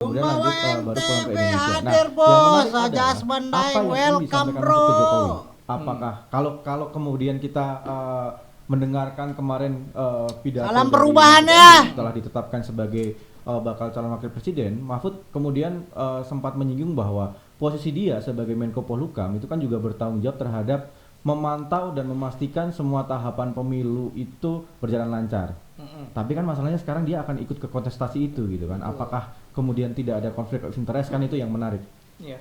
kemudian lanjut baru pulang ke MTB Indonesia. Nah, hadir yang bos, menarik Aja adalah Asmandai, apa yang ingin welcome disampaikan bro. Mahfud ke Jokowi. Apakah kalau kemudian kita mendengarkan kemarin pidato Salam dari perubahan Mahfud ya. MD setelah ditetapkan sebagai bakal calon wakil presiden, Mahfud kemudian sempat menyinggung bahwa posisi dia sebagai Menko Polhukam itu kan juga bertanggung jawab terhadap memantau dan memastikan semua tahapan pemilu itu berjalan lancar. Tapi kan masalahnya sekarang dia akan ikut ke kontestasi itu gitu kan. Apakah kemudian tidak ada konflik of interest, kan itu yang menarik.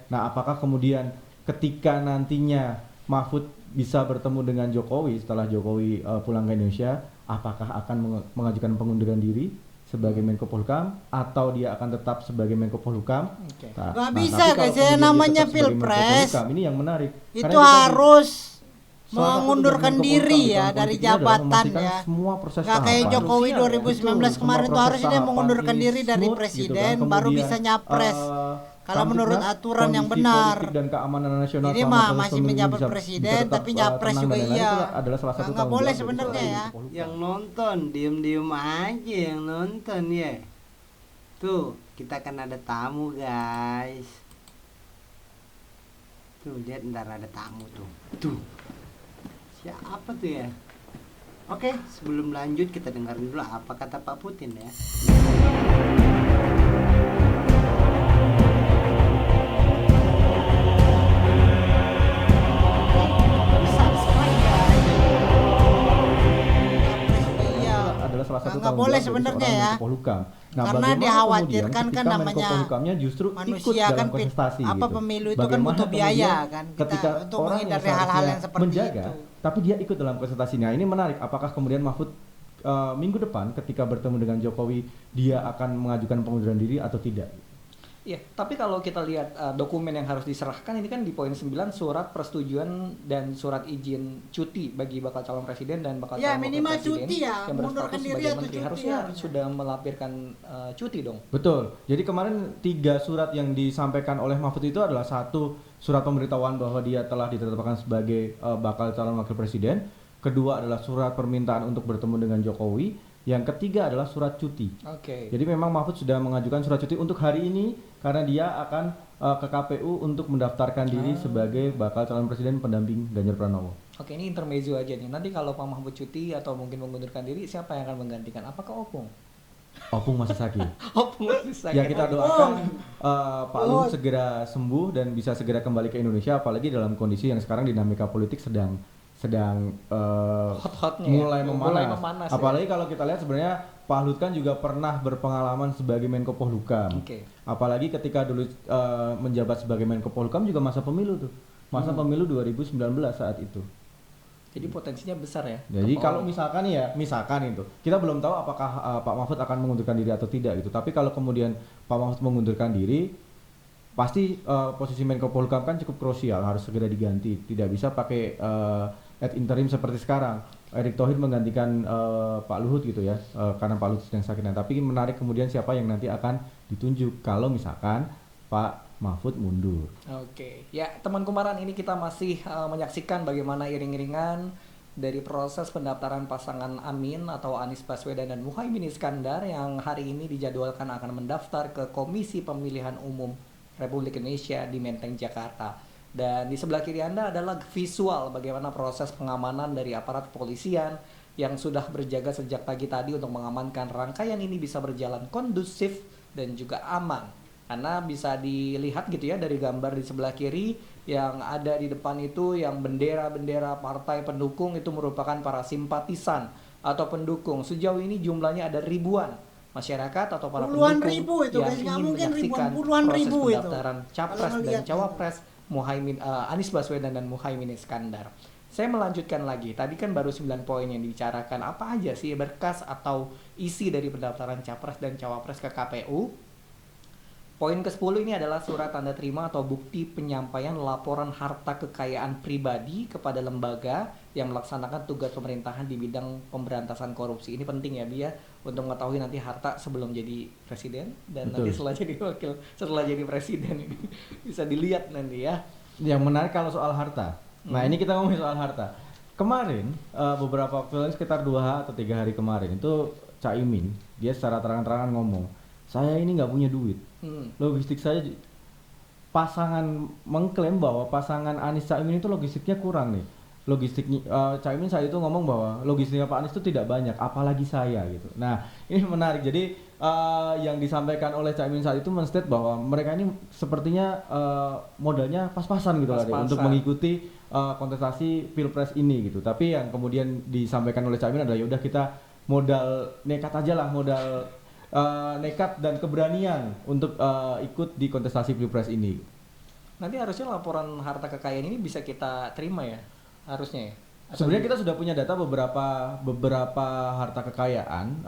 Nah, apakah kemudian ketika nantinya Mahfud bisa bertemu dengan Jokowi setelah Jokowi pulang ke Indonesia, apakah akan mengajukan pengunduran diri sebagai Menko Polhukam atau dia akan tetap sebagai Menko Polhukam? Gak bisa tapi kalau guys ya, kemudian dia namanya tetap sebagai Menko pilpres Polhukam, ini yang menarik. itu Karena kita harus salah satu tugas mengundurkan Menko diri Polhukam di ya tahun dari politik ini adalah jabatan memastikan ya. semua proses Gak kayak tahapan. Jokowi Krusial ya. 2019 Betul, kemarin tuh semua harusnya dia proses mengundurkan tahapan diri ini dari smooth, presiden gitu kan. baru Kemudian, bisa nyapres. Kalau menurut Kamtipmas, aturan yang kondisi benar. politik dan keamanan nasional Ini selama mah proses masih pemilu menjabat bisa presiden tetap, tapi nyapres tenang juga dan lain-lain, iya. itu adalah salah satu Nggak tanggung boleh jawab dari sebenarnya seorang ya. Menko Polhukam. Yang nonton diem-diem aja yang nonton ya. Tuh, kita kan ada tamu guys. Tuh, lihat ntar ada tamu tuh. Tuh. Siapa tuh ya? Oke, sebelum lanjut kita dengerin dulu apa kata Pak Putin ya. Subscribe guys. Nyapres juga iya. Adalah salah satu Nggak tanggung boleh jawab dari sebenarnya seorang ya. Menko Polhukam. Nah, Karena bagaimana dikhawatirkan kemudian kan ketika Menko namanya Polhukamnya justru ikut manusia dalam kan kontestasi apa gitu. pemilu itu kan Bagaimana butuh biaya kemudian kan kita ketika untuk orang yang menghindari hal-hal seharusnya yang seperti menjaga, itu. tapi dia ikut dalam kontestasi. Nah, ini menarik. Apakah kemudian Mahfud minggu depan ketika bertemu dengan Jokowi dia akan mengajukan pengunduran diri atau tidak? Iya, tapi kalau kita lihat dokumen yang harus diserahkan ini kan di poin 9 surat persetujuan dan surat izin cuti bagi bakal calon presiden dan bakal Ya, calon wakil minimal presiden cuti ya, yang mengundurkan berstatus diri sebagai atau menteri cuti harusnya ya. sudah melampirkan cuti dong. Betul. Jadi kemarin 3 surat yang disampaikan oleh Mahfud itu adalah satu surat pemberitahuan bahwa dia telah ditetapkan sebagai bakal calon wakil presiden. Kedua adalah surat permintaan untuk bertemu dengan Jokowi. Yang ketiga adalah surat cuti. Oke. Jadi memang Mahfud sudah mengajukan surat cuti untuk hari ini karena dia akan ke KPU untuk mendaftarkan diri sebagai bakal calon presiden pendamping Ganjar Pranowo. Oke, ini intermezzo aja nih. Nanti kalau Pak Mahfud cuti atau mungkin mengundurkan diri, siapa yang akan menggantikan? Apakah Opung? Opung masih sakit. Opung bisa. Ya kita doakan Pak Luhut segera sembuh dan bisa segera kembali ke Indonesia, apalagi dalam kondisi yang sekarang dinamika politik sedang Hot-hotnya mulai ya. memanas. Mulai memanas ya. Apalagi kalau kita lihat sebenarnya Pak Luhut kan juga pernah berpengalaman sebagai Menko Polhukam. Oke. Apalagi ketika dulu menjabat sebagai Menko Polhukam juga masa pemilu tuh. Masa pemilu 2019 saat itu. Jadi potensinya besar ya. Jadi kalau misalkan itu kita belum tahu apakah Pak Mahfud akan mengundurkan diri atau tidak gitu. Tapi kalau kemudian Pak Mahfud mengundurkan diri, pasti posisi Menko Polhukam kan cukup krusial, harus segera diganti. Tidak bisa pakai ad interim seperti sekarang. Erick Thohir menggantikan Pak Luhut gitu ya, karena Pak Luhut sedang sakit. Tapi menarik kemudian siapa yang nanti akan ditunjuk kalau misalkan Pak Mahfud mundur. Oke, ya teman kumparan, ini kita masih menyaksikan bagaimana iring-iringan dari proses pendaftaran pasangan Amin atau Anies Baswedan dan Muhaimin Iskandar yang hari ini dijadwalkan akan mendaftar ke Komisi Pemilihan Umum Republik Indonesia di Menteng, Jakarta. Dan di sebelah kiri Anda adalah visual bagaimana proses pengamanan dari aparat kepolisian yang sudah berjaga sejak pagi tadi untuk mengamankan rangkaian ini bisa berjalan kondusif dan juga aman. Karena bisa dilihat gitu ya dari gambar di sebelah kiri yang ada di depan itu yang bendera-bendera partai pendukung itu merupakan para simpatisan atau pendukung. Sejauh ini jumlahnya ada ribuan masyarakat atau para Puluhan pendukung ribu itu, yang guys. Nggak ingin mungkin ribuan, menyaksikan puluhan proses ribu itu. pendaftaran capres Kalau dan melihat cawapres Anies Baswedan dan Muhaimin Iskandar. Saya melanjutkan lagi. Tadi kan baru 9 poin yang dibicarakan. Apa aja sih berkas atau isi dari pendaftaran capres dan cawapres ke KPU? Poin ke-10 ini adalah surat tanda terima atau bukti penyampaian laporan harta kekayaan pribadi kepada lembaga yang melaksanakan tugas pemerintahan di bidang pemberantasan korupsi. Ini penting ya, Bia, untuk mengetahui nanti harta sebelum jadi presiden dan Betul. nanti setelah jadi presiden ini bisa dilihat nanti ya. Yang menarik kalau soal harta. Nah, ini kita ngomongin soal harta. Kemarin beberapa waktu lalu sekitar 2 atau 3 hari kemarin itu Caimin dia secara terang-terangan ngomong, saya ini nggak punya duit. Logistik saya pasangan mengklaim bahwa pasangan Anies Caimin itu logistiknya kurang nih. Logistiknya Caimin saat itu ngomong bahwa logistiknya Pak Anies itu tidak banyak, apalagi saya gitu. Nah ini menarik. Jadi yang disampaikan oleh Caimin saat itu menstate bahwa mereka ini sepertinya modalnya pas-pasan gitu lah untuk mengikuti kontestasi pilpres ini gitu. Tapi yang kemudian disampaikan oleh Caimin adalah yaudah kita modal nekat aja lah, modal nekat dan keberanian untuk ikut di kontestasi pilpres ini. Nanti harusnya laporan harta kekayaan ini bisa kita terima ya, harusnya ya. Sebenarnya kita sudah punya data beberapa harta kekayaan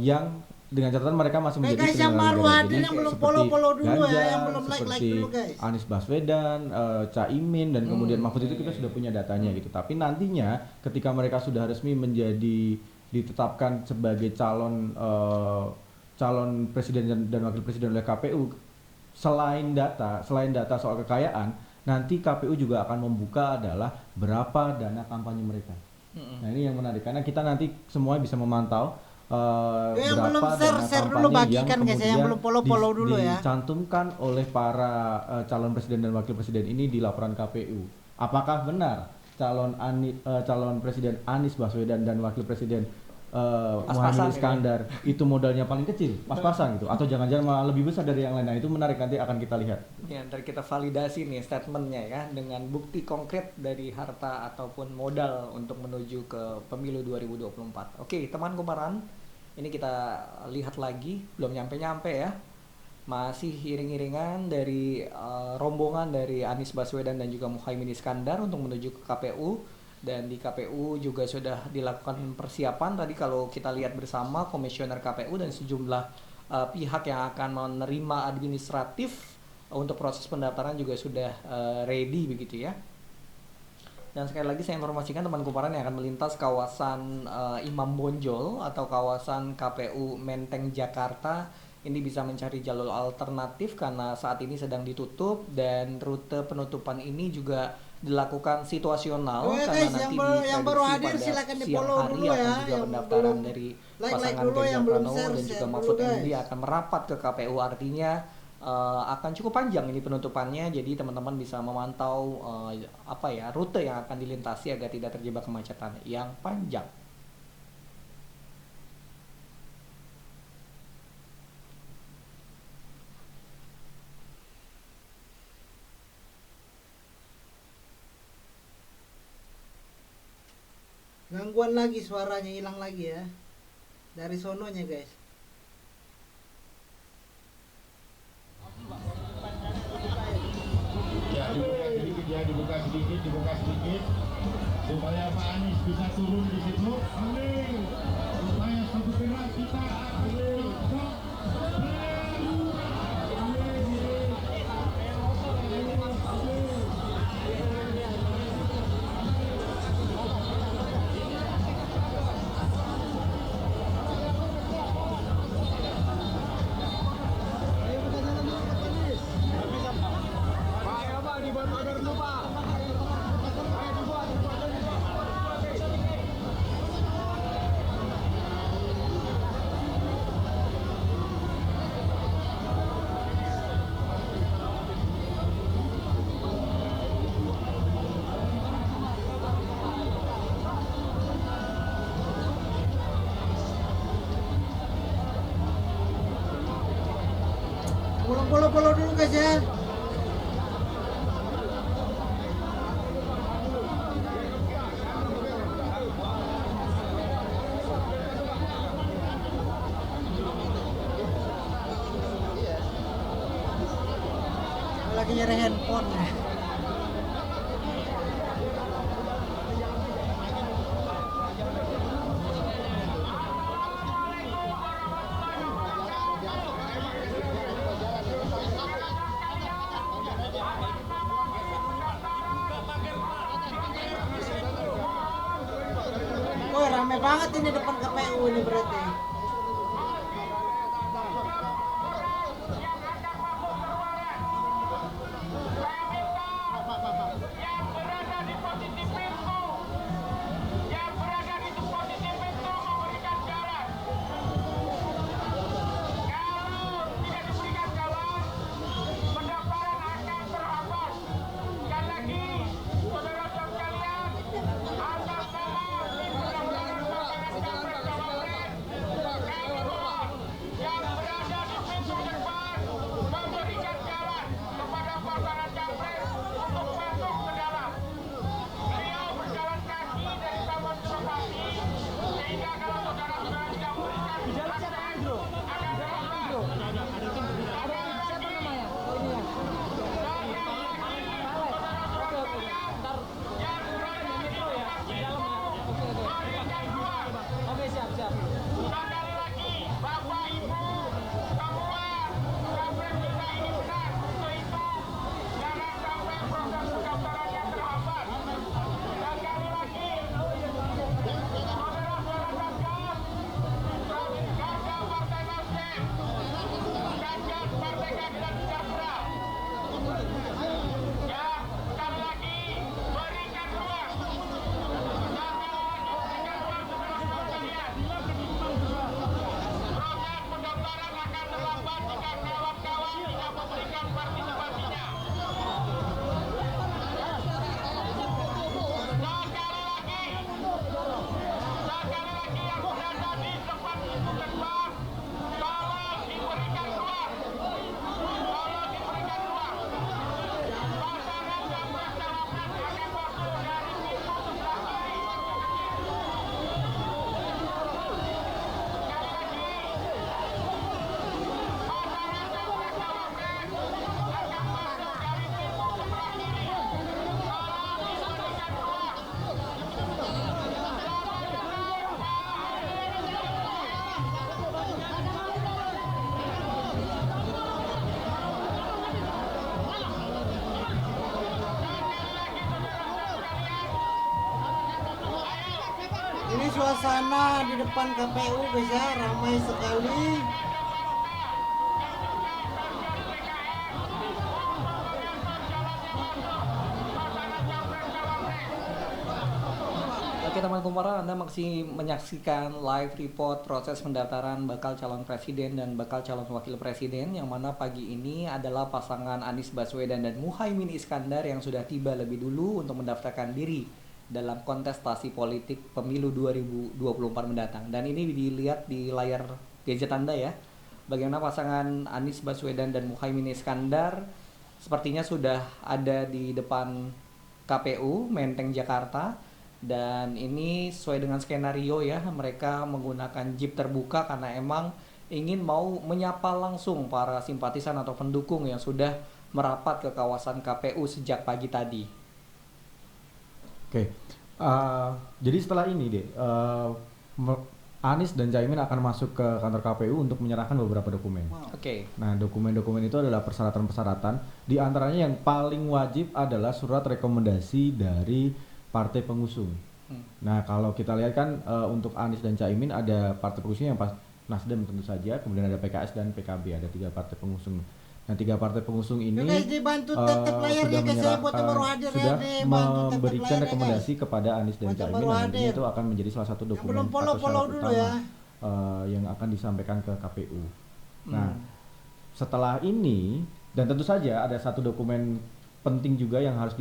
yang dengan catatan mereka masih menjadi guys, yang baru penyelenggara hadir negara. yang belum Seperti follow dulu Ganjar, ya, yang belum like seperti dulu guys. Anies Baswedan, Caimin dan kemudian Mahfud itu kita sudah punya datanya gitu. Tapi nantinya ketika mereka sudah resmi ditetapkan sebagai calon presiden dan wakil presiden oleh KPU, selain data soal kekayaan, nanti KPU juga akan membuka adalah berapa dana kampanye mereka. Nah ini yang menarik karena kita nanti semua bisa memantau yang berapa belum dana share kampanye dulu bagikan yang guys ya, yang belum follow dulu ya. dicantumkan oleh para calon presiden dan wakil presiden ini di laporan KPU. Apakah benar calon presiden Anies Baswedan dan wakil presiden Muhammad Iskandar itu modalnya paling kecil, pas-pasan gitu, atau jangan-jangan malah lebih besar dari yang lain? Nah itu menarik, nanti akan kita lihat. Ya, ntar kita validasi nih statementnya ya dengan bukti konkret dari harta ataupun modal untuk menuju ke pemilu 2024. Oke, teman kumparan, ini kita lihat lagi, belum nyampe-nyampe ya. Masih iring-iringan dari rombongan dari Anies Baswedan dan juga Muhaimin Iskandar untuk menuju ke KPU. Dan di KPU juga sudah dilakukan persiapan. Tadi kalau kita lihat bersama komisioner KPU dan sejumlah pihak yang akan menerima administratif untuk proses pendaftaran juga sudah ready begitu ya. Dan sekali lagi saya informasikan teman kumparan yang akan melintas kawasan Imam Bonjol atau kawasan KPU Menteng Jakarta ini bisa mencari jalur alternatif karena saat ini sedang ditutup, dan rute penutupan ini juga dilakukan situasional karena guys, nanti yang baru hadir silakan di follow dulu ya, akan juga pendaftaran dari pasangan Ganjar Pranowo dan juga Mahfud MD akan merapat ke KPU. Artinya akan cukup panjang ini penutupannya, jadi teman-teman bisa memantau rute yang akan dilintasi agar tidak terjebak kemacetan yang panjang. Gangguan lagi, suaranya hilang lagi ya dari sononya guys. Dibuka sedikit supaya Pak Anies bisa turun di situ. Amin. Supaya satu gerak kita follow dulu guys ya. Lagi nyari handphone. Wah, rame banget ini depan KPU ini berarti. Ini suasana di depan KPU guys ya, ramai sekali. Oke teman kumparan, Anda masih menyaksikan live report proses pendaftaran bakal calon presiden dan bakal calon wakil presiden, yang mana pagi ini adalah pasangan Anies Baswedan dan Muhaimin Iskandar yang sudah tiba lebih dulu untuk mendaftarkan diri dalam kontestasi politik pemilu 2024 mendatang. Dan ini dilihat di layar gadget Anda ya, bagaimana pasangan Anies Baswedan dan Muhaimin Iskandar sepertinya sudah ada di depan KPU Menteng Jakarta. Dan ini sesuai dengan skenario ya, mereka menggunakan jeep terbuka karena emang ingin mau menyapa langsung para simpatisan atau pendukung yang sudah merapat ke kawasan KPU sejak pagi tadi. Oke, jadi setelah ini deh, Anies dan Caimin akan masuk ke kantor KPU untuk menyerahkan beberapa dokumen. Oke. Nah, dokumen-dokumen itu adalah persyaratan-persyaratan. Di antaranya yang paling wajib adalah surat rekomendasi dari partai pengusung. Nah, kalau kita lihat kan untuk Anies dan Caimin ada partai pengusung yang Nasdem tentu saja, kemudian ada PKS dan PKB, ada 3 partai pengusung. Nah, 3 partai pengusung ini Guys, dibantu tetap layarnya sudah guys, saya buat yang baru hadir ya, sudah nih, bantu tetap memberikan layarnya, rekomendasi kepada Anies dan Buat yang Caimin, baru dan nantinya hadir. itu akan menjadi salah satu dokumen belum atau follow syarat dulu utama ya. yang akan disampaikan ke KPU. Nah, setelah ini, dan tentu saja ada satu dokumen penting juga yang harus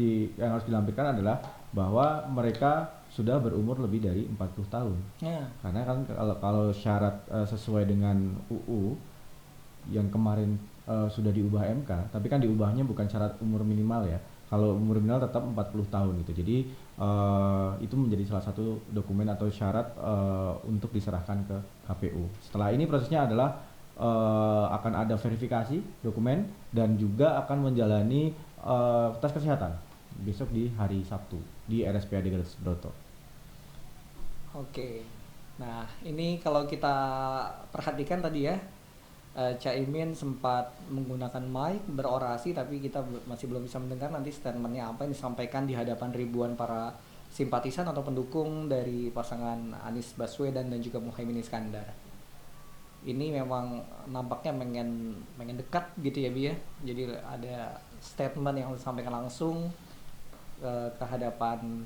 dilampirkan adalah bahwa mereka sudah berumur lebih dari 40 tahun. Ya. Karena kan kalau syarat sesuai dengan UU yang kemarin sudah diubah MK, tapi kan diubahnya bukan syarat umur minimal ya. Kalau umur minimal tetap 40 tahun gitu. Jadi itu menjadi salah satu dokumen atau syarat untuk diserahkan ke KPU. Setelah ini prosesnya adalah akan ada verifikasi dokumen dan juga akan menjalani tes kesehatan besok di hari Sabtu di RSPAD Gatot Subroto. Oke. Nah, ini kalau kita perhatikan tadi ya, Caimin sempat menggunakan mic berorasi, tapi kita masih belum bisa mendengar nanti statementnya apa yang disampaikan di hadapan ribuan para simpatisan atau pendukung dari pasangan Anies Baswedan dan juga Muhaimin Iskandar. Ini memang nampaknya pengen dekat gitu ya Bi ya. Jadi ada statement yang disampaikan langsung ke hadapan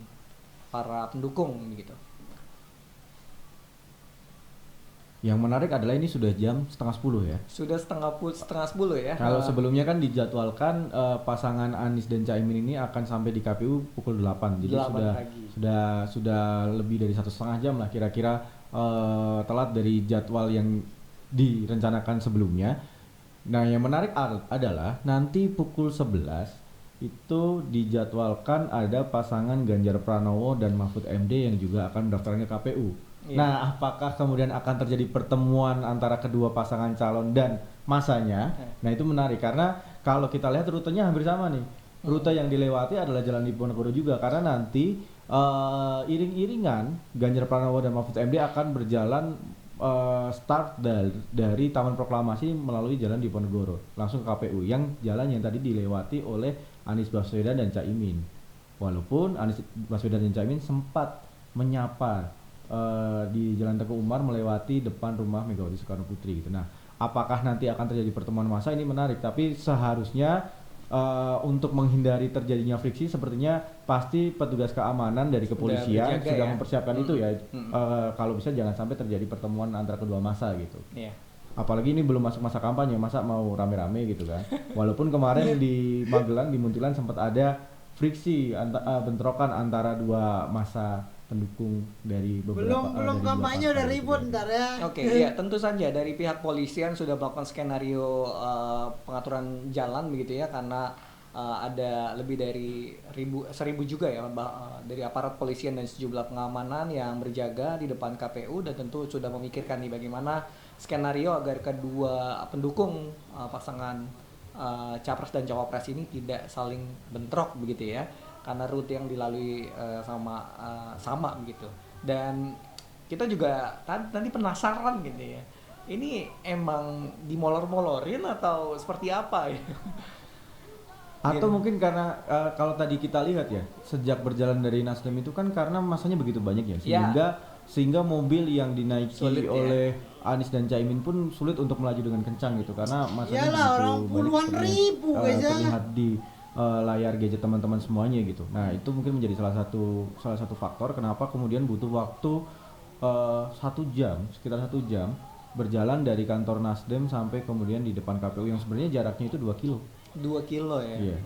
para pendukung gitu. Yang menarik adalah ini sudah jam 9:30 ya. Sudah setengah 10 ya. Kalau sebelumnya kan dijadwalkan pasangan Anies dan Caimin ini akan sampai di KPU pukul 8. Jadi 8 sudah lebih dari 1,5 jam lah kira-kira telat dari jadwal yang direncanakan sebelumnya. Nah, yang menarik adalah nanti pukul 11 itu dijadwalkan ada pasangan Ganjar Pranowo dan Mahfud MD yang juga akan mendaftarkan ke KPU. Iya. Nah, apakah kemudian akan terjadi pertemuan antara kedua pasangan calon dan masanya? Nah, itu menarik karena kalau kita lihat rutenya hampir sama nih. Rute yang dilewati adalah Jalan Diponegoro juga, karena nanti iring-iringan Ganjar Pranowo dan Mahfud MD akan berjalan start dari Taman Proklamasi melalui Jalan Diponegoro langsung ke KPU, yang jalan yang tadi dilewati oleh Anies Baswedan dan Caimin. Walaupun Anies Baswedan dan Caimin sempat menyapa di Jalan Teguh Umar melewati depan rumah Megawati Soekarno Putri gitu. Nah, apakah nanti akan terjadi pertemuan massa, ini menarik, tapi seharusnya untuk menghindari terjadinya friksi sepertinya pasti petugas keamanan dari kepolisian sudah mempersiapkan itu ya. Kalau bisa jangan sampai terjadi pertemuan antara kedua massa gitu. Iya. Apalagi ini belum masuk masa kampanye, masa mau rame-rame gitu kan. Walaupun kemarin di Magelang, di Muntilan sempat ada bentrokan antara dua masa pendukung dari beberapa Belum dari dua kampanye partai udah gitu ribut ya. ntar ya. Oke, ya tentu saja dari pihak polisian sudah melakukan skenario pengaturan jalan begitu ya, karena ada lebih dari 1.000 juga ya dari aparat polisian dan sejumlah pengamanan yang berjaga di depan KPU, dan tentu sudah memikirkan nih bagaimana skenario agar kedua pendukung pasangan capres dan cawapres ini tidak saling bentrok begitu ya, karena rute yang dilalui sama begitu. Dan kita juga nanti penasaran gitu ya, ini emang dimolor-molorin atau seperti apa ya? Atau Gitu. mungkin karena kalau tadi kita lihat ya, sejak berjalan dari Nasdem itu kan karena masanya begitu banyak ya, sehingga mobil yang dinaiki Sulit ya. oleh Anies dan Caimin pun sulit untuk melaju dengan kencang gitu, karena masanya Iyalah, begitu orang banyak puluhan seperti ribu, guys, ya. terlihat di layar gadget teman-teman semuanya gitu. Nah itu mungkin menjadi salah satu faktor kenapa kemudian butuh waktu 1 jam, sekitar 1 jam berjalan dari kantor Nasdem sampai kemudian di depan KPU yang sebenarnya jaraknya itu 2 kilo. 2 kilo ya. Iya.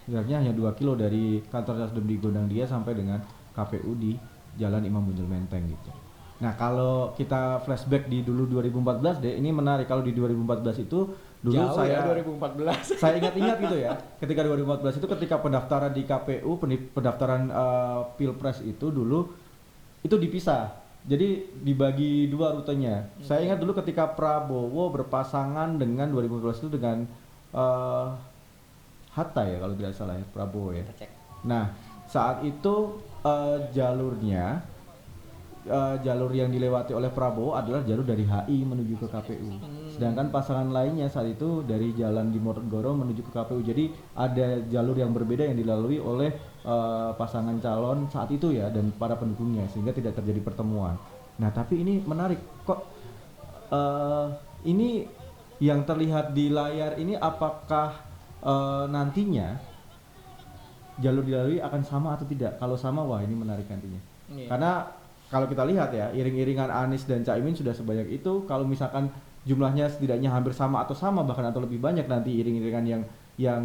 Jaraknya hanya 2 kilo dari kantor Nasdem di Gondang Dia sampai dengan KPU di Jalan Imam Bonjol Menteng gitu. Nah kalau kita flashback di dulu 2014 deh, ini menarik. Kalau di 2014 itu dulu Jauh ya 2014. saya ingat-ingat gitu ya, ketika 2014 itu ketika pendaftaran di KPU, pendaftaran Pilpres itu dulu itu dipisah. Jadi dibagi 2 rutenya. Saya ingat dulu ketika Prabowo berpasangan dengan 2014 itu dengan Hatta ya kalau tidak salah ya, Prabowo ya. Kita cek. Nah saat itu jalur yang dilewati oleh Prabowo adalah jalur dari HI menuju ke KPU. Sedangkan pasangan lainnya saat itu dari Jalan Diponegoro menuju ke KPU. Jadi ada jalur yang berbeda yang dilalui oleh pasangan calon saat itu ya dan para pendukungnya, sehingga tidak terjadi pertemuan. Nah tapi ini menarik kok, ini yang terlihat di layar ini apakah nantinya jalur dilalui akan sama atau tidak? Kalau sama, wah ini menarik nantinya. Iya. Karena kalau kita lihat ya, iring-iringan Anies dan Caimin sudah sebanyak itu. Kalau misalkan jumlahnya setidaknya hampir sama atau sama bahkan atau lebih banyak nanti iring-iringan yang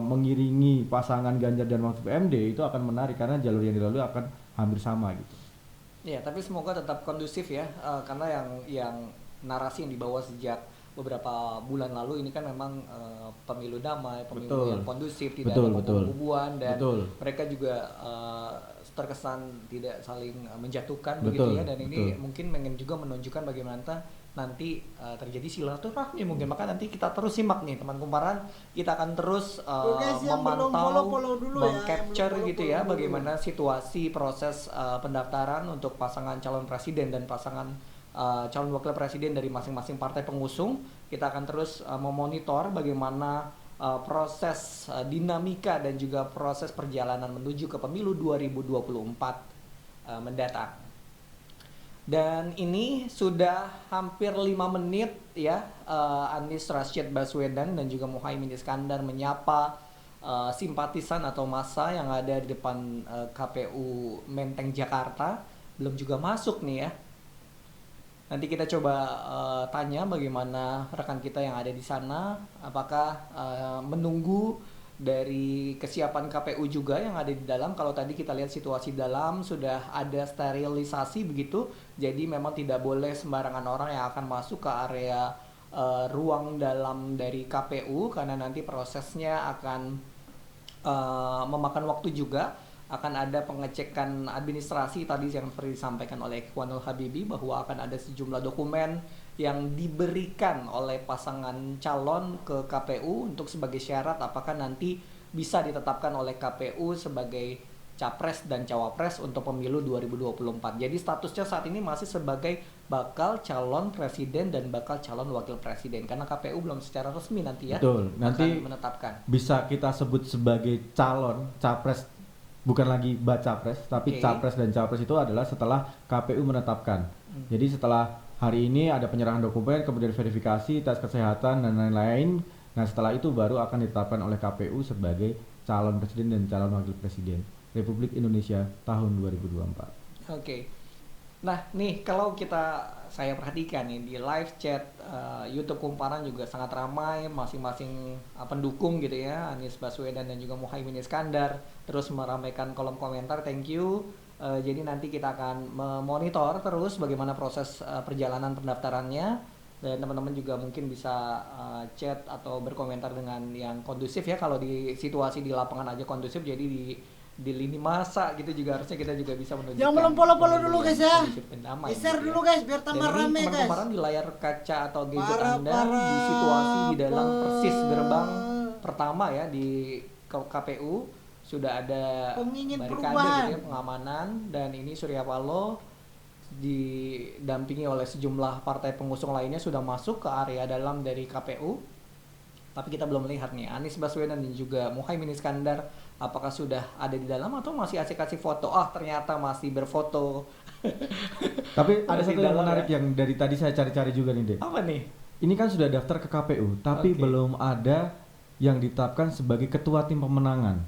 mengiringi pasangan Ganjar dan Mahfud MD, itu akan menarik karena jalur yang dilalui akan hampir sama gitu. Ya, tapi semoga tetap kondusif ya, karena yang narasi yang dibawa sejak beberapa bulan lalu ini kan memang pemilu damai, pemilu Betul. yang kondusif, tidak Betul, ada betul. pembunuhan, dan Betul. mereka juga terkesan tidak saling menjatuhkan Betul, begitu ya, dan ini betul. mungkin ingin juga menunjukkan bagaimana nanti terjadi silaturahmi mungkin. Maka nanti kita terus simak nih teman kumparan, kita akan terus Guys, yang belum memantau, follow dulu ya, meng-capture yang belum gitu follow ya dulu. bagaimana situasi proses pendaftaran untuk pasangan calon presiden dan pasangan calon wakil presiden dari masing-masing partai pengusung. Kita akan terus memonitor bagaimana proses dinamika dan juga proses perjalanan menuju ke pemilu 2024 mendatang. Dan ini sudah hampir 5 menit ya, Anies Rashid Baswedan dan juga Muhaimin Iskandar menyapa simpatisan atau massa yang ada di depan KPU Menteng Jakarta. Belum juga masuk nih ya. Nanti kita coba tanya bagaimana rekan kita yang ada di sana, apakah menunggu dari kesiapan KPU juga yang ada di dalam. Kalau tadi kita lihat situasi dalam sudah ada sterilisasi begitu, jadi memang tidak boleh sembarangan orang yang akan masuk ke area ruang dalam dari KPU, karena nanti prosesnya akan memakan waktu juga. Akan ada pengecekan administrasi tadi yang seperti disampaikan oleh Ikhwanul Habibi, bahwa akan ada sejumlah dokumen yang diberikan oleh pasangan calon ke KPU untuk sebagai syarat apakah nanti bisa ditetapkan oleh KPU sebagai capres dan cawapres untuk pemilu 2024. Jadi statusnya saat ini masih sebagai bakal calon presiden dan bakal calon wakil presiden, karena KPU belum secara resmi nanti ya. Betul. Nanti akan menetapkan. bisa kita sebut sebagai calon capres, bukan lagi bacapres, tapi Oke. capres dan cawapres itu adalah setelah KPU menetapkan. Jadi setelah hari ini ada penyerahan dokumen, kemudian verifikasi, tes kesehatan dan lain-lain. Nah setelah itu baru akan ditetapkan oleh KPU sebagai calon presiden dan calon wakil presiden Republik Indonesia tahun 2024. Oke. Nah, nih kalau saya perhatikan nih di live chat YouTube Kumparan juga sangat ramai, masing-masing pendukung gitu ya, Anies Baswedan dan juga Muhaimin Iskandar terus meramaikan kolom komentar. Thank you. Jadi nanti kita akan memonitor terus bagaimana proses perjalanan pendaftarannya, dan teman-teman juga mungkin bisa chat atau berkomentar dengan yang kondusif ya. Kalau di situasi di lapangan aja kondusif, jadi di lini masa gitu juga harusnya kita juga bisa menunjukkan. Jangan belum follow dulu guys ya. kondusif dan damai Share gitu dulu ya. guys biar tambah Dan ini rame teman guys. kemarin di layar kaca atau gadget Para- Anda para di situasi di dalam persis gerbang pertama ya di KPU sudah ada Pengingin barikade perubahan. gitu ya, pengamanan, dan ini Surya Paloh didampingi oleh sejumlah partai pengusung lainnya sudah masuk ke area dalam dari KPU. Tapi kita belum melihat nih Anies Baswedan dan juga Muhaimin Iskandar apakah sudah ada di dalam atau masih asik-asik foto. Ternyata masih berfoto. Tapi ada Masih satu yang dalam menarik ya? yang dari tadi saya cari-cari juga nih, Dek. Apa nih? Ini kan sudah daftar ke KPU, tapi Oke. belum ada yang ditetapkan sebagai ketua tim pemenangan.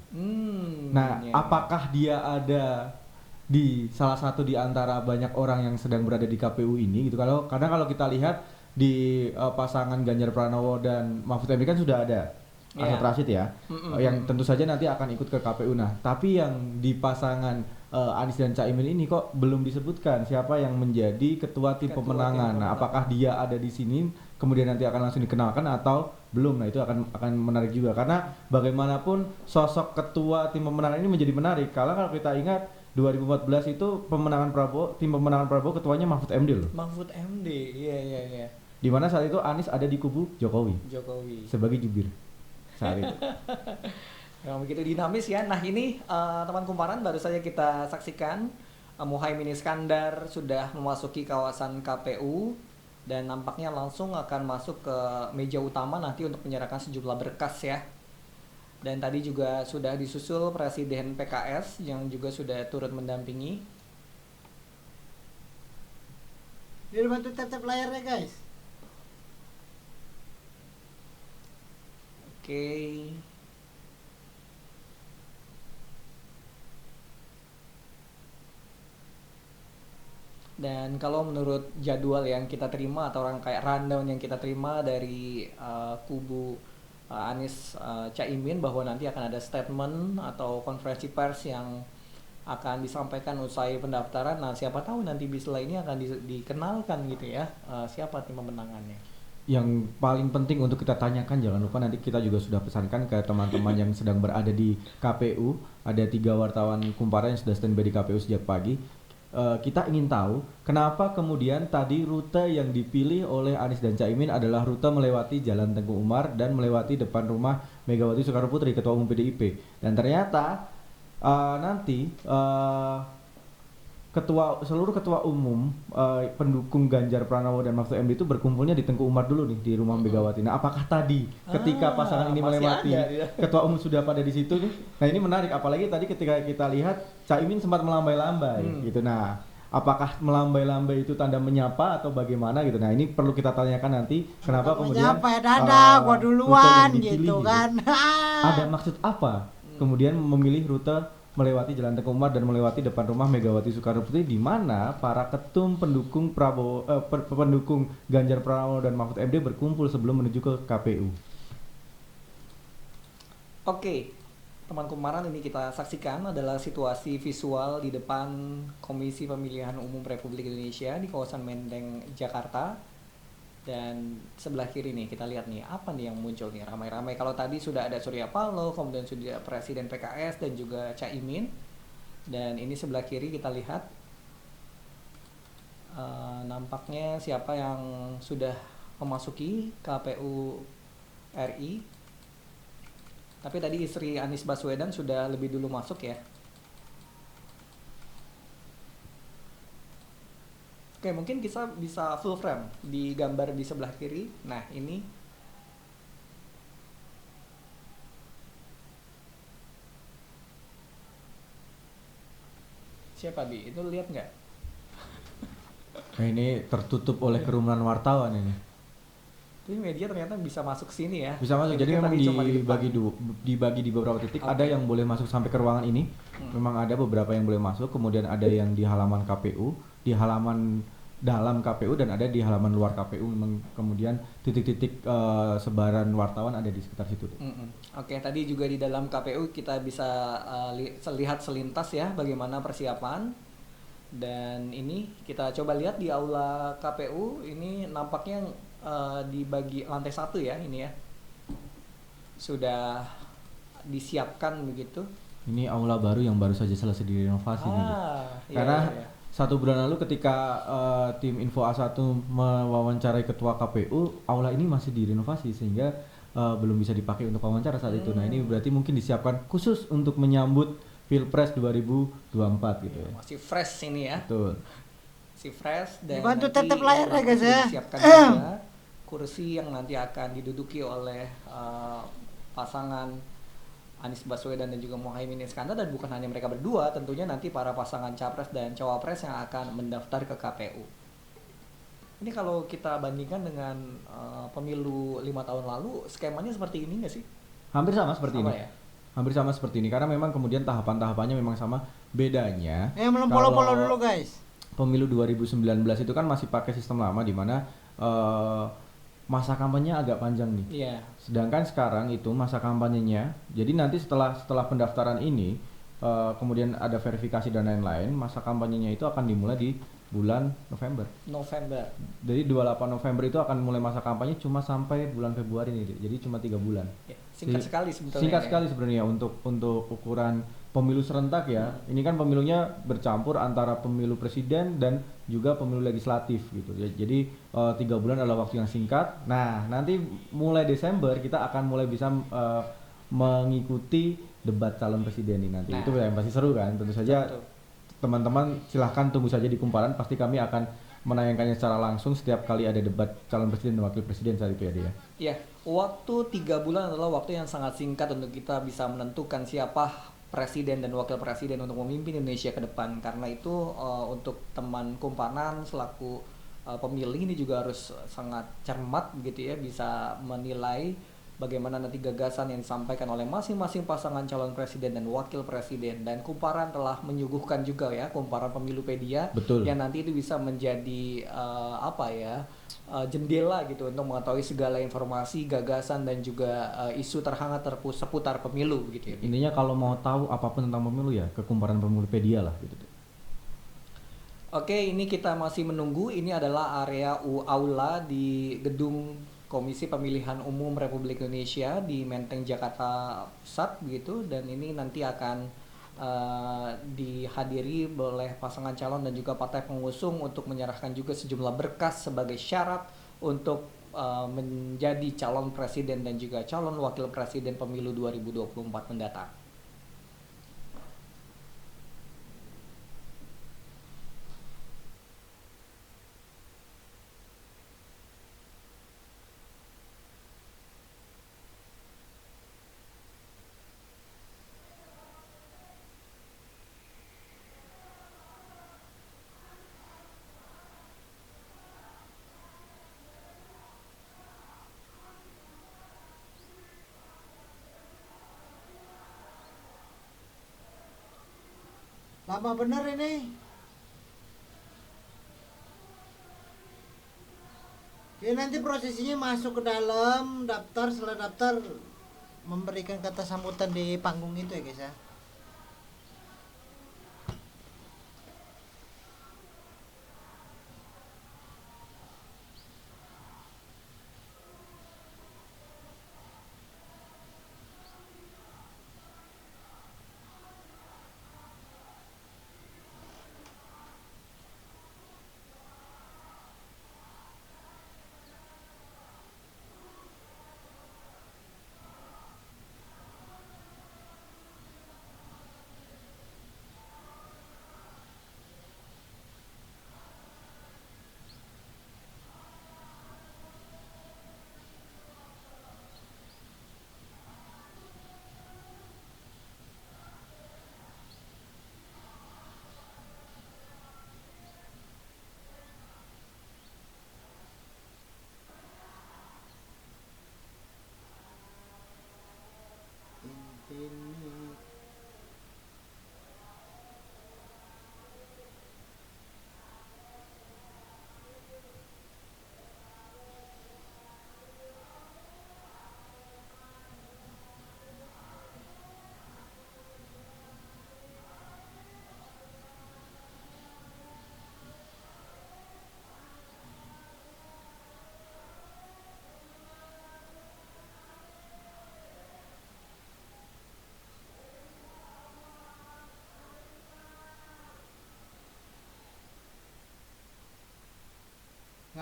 Nah, Ya. apakah dia ada di salah satu di antara banyak orang yang sedang berada di KPU ini gitu? Karena kalau kita lihat di pasangan Ganjar Pranowo dan Mahfud MD kan sudah ada Iya. Asad Rashid ya, yang tentu saja nanti akan ikut ke KPU. Nah, tapi yang di pasangan Anies dan Caimin ini kok belum disebutkan siapa yang menjadi ketua tim Ketua pemenangan. tim Nah, pemenangan. apakah dia ada di sini kemudian nanti akan langsung dikenalkan atau belum? Nah, itu akan menarik juga karena bagaimanapun sosok ketua tim pemenangan ini menjadi menarik. Kalau kita ingat 2014 itu tim pemenangan Prabowo ketuanya Mahfud MD loh. Mahfud MD, iya. Di mana saat itu Anies ada di kubu Jokowi Jokowi. sebagai jubir saat itu. Yang begitu dinamis ya. Nah ini teman kumparan baru saja kita saksikan Muhaimin Iskandar sudah memasuki kawasan KPU dan nampaknya langsung akan masuk ke meja utama nanti untuk menyerahkan sejumlah berkas ya. Dan tadi juga sudah disusul Presiden PKS yang juga sudah turut mendampingi. Biar bantu tap-tap layarnya guys. Oke. Dan kalau menurut jadwal yang kita terima atau kayak rundown yang kita terima dari kubu Anies Caimin bahwa nanti akan ada statement atau konferensi pers yang akan disampaikan usai pendaftaran. Nah, siapa tahu nanti setelah ini akan dikenalkan gitu ya siapa tim pemenangannya. Yang paling penting untuk kita tanyakan, jangan lupa nanti kita juga sudah pesankan ke teman-teman yang sedang berada di KPU. Ada 3 wartawan kumparan yang sudah standby di KPU sejak pagi. Kita ingin tahu kenapa kemudian tadi rute yang dipilih oleh Anies dan Caimin adalah rute melewati Jalan Tengku Umar dan melewati depan rumah Megawati Soekarno Putri, Ketua Umum PDIP. Dan ternyata nanti seluruh ketua umum pendukung Ganjar Pranowo dan Mahfud MD itu berkumpulnya di Tengku Umar dulu nih di rumah Megawati. Nah, apakah tadi ketika pasangan ini masih melewati ada dia. ketua umum sudah pada di situ nih? Nah, ini menarik apalagi tadi ketika kita lihat Caimin sempat melambai-lambai gitu. Nah, apakah melambai-lambai itu tanda menyapa atau bagaimana gitu? Nah, ini perlu kita tanyakan nanti kenapa kemudian Siapa ya dadah gua rute duluan yang dipilih gitu kan. Ada maksud apa kemudian memilih rute melewati Jalan Tengku Umar dan melewati depan rumah Megawati Soekarno Putri di mana para ketum pendukung pendukung Ganjar Pranowo dan Mahfud MD berkumpul sebelum menuju ke KPU. Oke, teman kumparan, ini kita saksikan adalah situasi visual di depan Komisi Pemilihan Umum Republik Indonesia di kawasan Menteng, Jakarta. Dan sebelah kiri nih kita lihat nih apa nih yang muncul nih ramai-ramai. Kalau tadi sudah ada Surya Paloh, kemudian sudah Presiden PKS dan juga Caimin. Dan ini sebelah kiri kita lihat nampaknya siapa yang sudah memasuki KPU RI. Tapi tadi istri Anies Baswedan sudah lebih dulu masuk ya. Oke, mungkin kita bisa full frame di gambar di sebelah kiri. Nah, ini siapa Bi? Itu lihat nggak? Nah, ini tertutup oleh kerumunan wartawan ini. Ini media ternyata bisa masuk sini ya. Bisa masuk. Kita Jadi memang tadi cuma di depan. dibagi di beberapa titik. Oke. Ada yang boleh masuk sampai ke ruangan ini. Memang ada beberapa yang boleh masuk. Kemudian ada yang di halaman KPU di halaman dalam KPU dan ada di halaman luar KPU. Memang kemudian titik-titik sebaran wartawan ada di sekitar situ tuh. Oke, tadi juga di dalam KPU kita bisa lihat selintas ya bagaimana persiapan. Dan ini kita coba lihat di aula KPU, ini nampaknya dibagi lantai 1 ya ini ya. Sudah disiapkan begitu. Ini aula baru yang baru saja selesai direnovasi nih. Karena iya. 1 bulan lalu ketika tim Info A1 mewawancarai ketua KPU, aula ini masih direnovasi sehingga belum bisa dipakai untuk wawancara saat itu. Nah, ini berarti mungkin disiapkan khusus untuk menyambut Pilpres 2024 gitu ya. Masih fresh ini ya. Betul. Masih fresh dan Dibantu nanti tetep layar ya, guys, ya. disiapkan juga kursi yang nanti akan diduduki oleh pasangan Anies Baswedan dan juga Muhaimin Iskandar, dan bukan hanya mereka berdua, tentunya nanti para pasangan capres dan cawapres yang akan mendaftar ke KPU. Ini kalau kita bandingkan dengan pemilu 5 tahun lalu, skemanya seperti ini nggak sih? Hampir sama seperti Sama ini. ya? Hampir sama seperti ini karena memang kemudian tahapan-tahapannya memang sama. Bedanya Belum kalau polo-polo dulu guys. pemilu 2019 itu kan masih pakai sistem lama di mana masa kampanye agak panjang nih. Iya. Sedangkan sekarang itu masa kampanyenya, jadi nanti setelah pendaftaran ini kemudian ada verifikasi dan lain-lain, masa kampanyenya itu akan dimulai di bulan November. Jadi 28 November itu akan mulai masa kampanye cuma sampai bulan Februari nih. Jadi cuma 3 bulan. Ya, singkat sekali sebetulnya. Singkat ya. sekali sebenarnya untuk ukuran pemilu serentak ya. Ini kan pemilunya bercampur antara pemilu presiden dan juga pemilu legislatif gitu ya. Jadi 3 bulan adalah waktu yang singkat. Nah, nanti mulai Desember kita akan mulai bisa mengikuti debat calon presiden ini nanti. Nah, itu yang pasti seru kan. Tentu saja betul. teman-teman silahkan tunggu saja di Kumparan, pasti kami akan menayangkannya secara langsung setiap kali ada debat calon presiden dan wakil presiden saat itu ya dia. Ya, waktu 3 bulan adalah waktu yang sangat singkat untuk kita bisa menentukan siapa presiden dan wakil presiden untuk memimpin Indonesia ke depan. Karena itu untuk teman Kumparan selaku pemilih ini juga harus sangat cermat begitu ya, bisa menilai bagaimana nanti gagasan yang disampaikan oleh masing-masing pasangan calon presiden dan wakil presiden. Dan Kumparan telah menyuguhkan juga ya, Kumparan Pemilupedia. Betul. Yang nanti itu bisa menjadi jendela gitu untuk mengetahui segala informasi, gagasan dan juga isu terhangat seputar pemilu gitu ya. Intinya kalau mau tahu apapun tentang pemilu ya ke Kumparan Pemilupedia lah gitu. Oke, ini kita masih menunggu. Ini adalah area aula di gedung Komisi Pemilihan Umum Republik Indonesia di Menteng, Jakarta Pusat begitu, dan ini nanti akan dihadiri oleh pasangan calon dan juga partai pengusung untuk menyerahkan juga sejumlah berkas sebagai syarat untuk menjadi calon presiden dan juga calon wakil presiden pemilu 2024 mendatang. Lama bener ini. Ya nanti prosesinya masuk ke dalam, daftar, setelah daftar memberikan kata sambutan di panggung itu ya guys ya.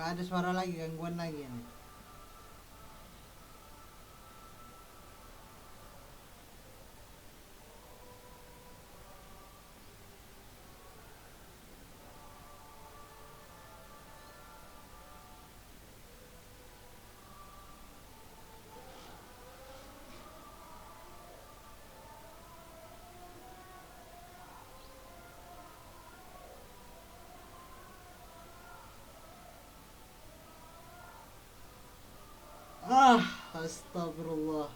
nggak ada suara lagi, gangguan lagi ini. Astagfirullah.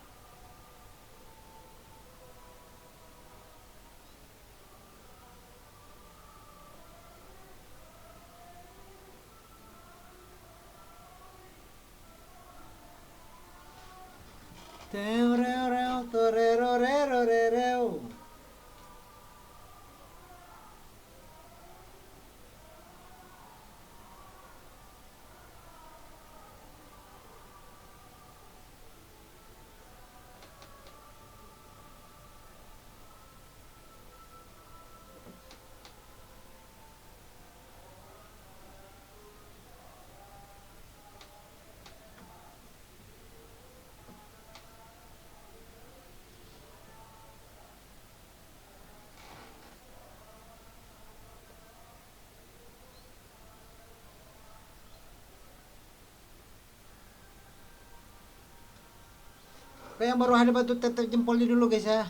Teoreo, torero, rero, rereo. Oke, yang baru ada batu tetap jempolnya dulu guys ya.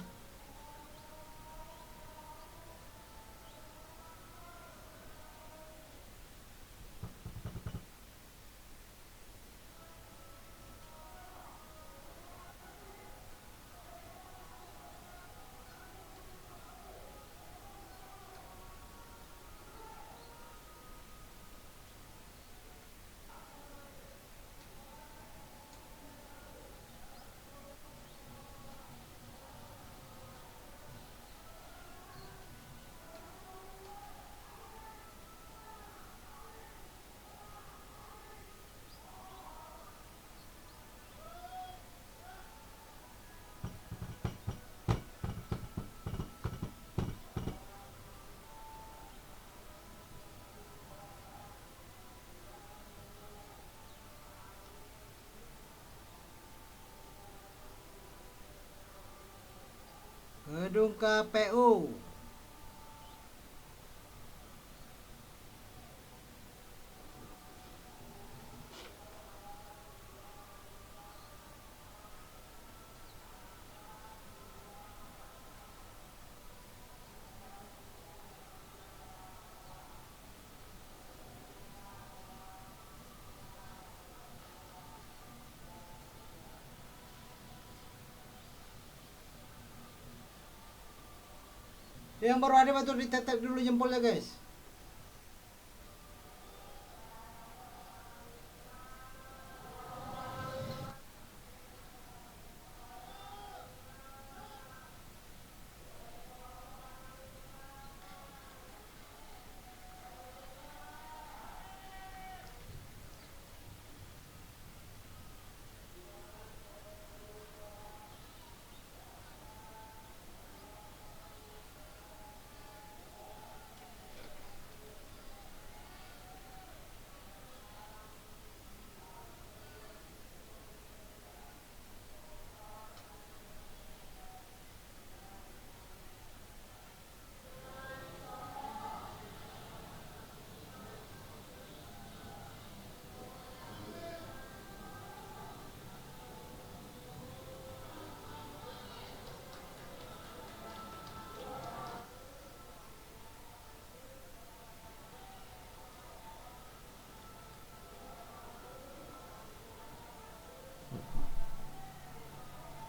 Gedung KPU. Yang baru ada batu ditetep dulu jempolnya guys.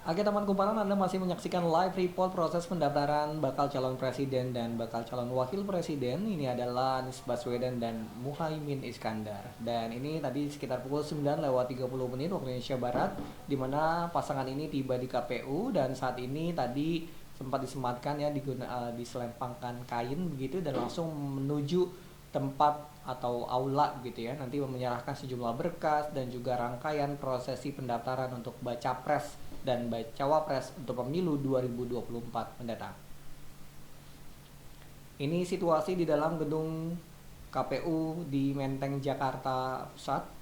Oke teman kumparan, Anda masih menyaksikan live report proses pendaftaran bakal calon presiden dan bakal calon wakil presiden. Ini adalah Anies Baswedan dan Muhaimin Iskandar. Dan ini tadi sekitar pukul 9:30 waktu Indonesia Barat, di mana pasangan ini tiba di KPU dan saat ini tadi sempat disematkan ya, diselempangkan kain begitu dan langsung menuju tempat atau aula gitu ya, nanti menyerahkan sejumlah berkas dan juga rangkaian prosesi pendaftaran untuk baca pres dan bacawa pres untuk pemilu 2024 mendatang. Ini situasi di dalam gedung KPU di Menteng Jakarta Pusat.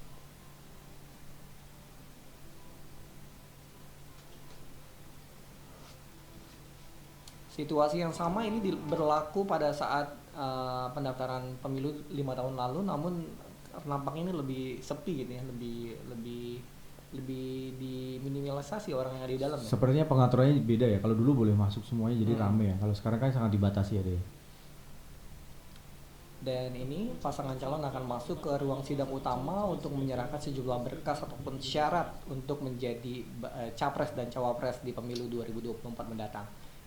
Situasi yang sama ini berlaku pada saat pendaftaran pemilu 5 tahun lalu, namun nampaknya ini lebih sepi gitu ya, lebih diminimalisasi orang yang ada di dalam ya. Sepertinya pengaturannya beda ya. Kalau dulu boleh masuk semuanya jadi rame ya. Kalau sekarang kan sangat dibatasi ya deh. Dan ini pasangan calon akan masuk ke ruang sidang utama untuk menyerahkan sejumlah berkas ataupun syarat untuk menjadi capres dan cawapres di pemilu 2024 mendatang.